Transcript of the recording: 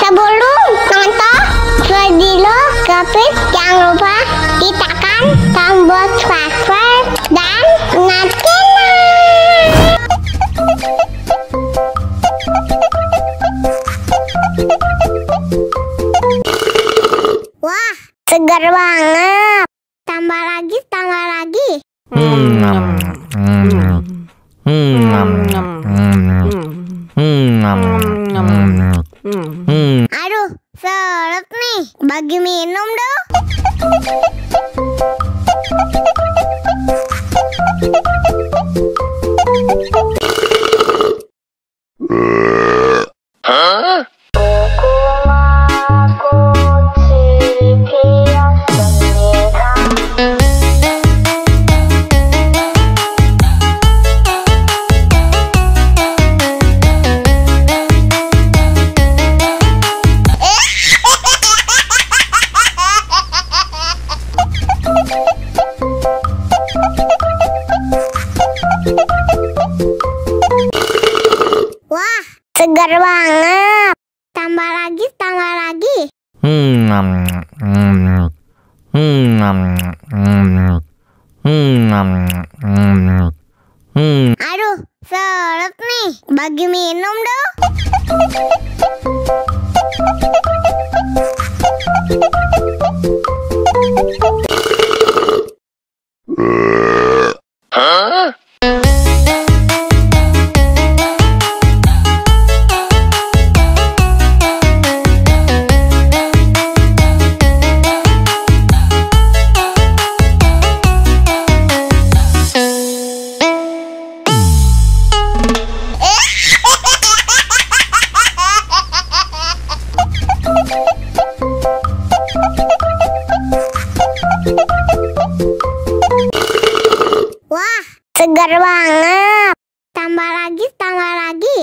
Sebelum nonton video Gavin, jangan lupa tekan tombol subscribe dan nyalakan. Wah, segar banget. Tambah lagi, tambah lagi. Aduh, seret nih. Bagi minum dong. Wah, segar banget. Tambah lagi, tambah lagi. Aduh, seret nih. Bagi minum dong. Wah, segar banget. Tambah lagi, tambah lagi.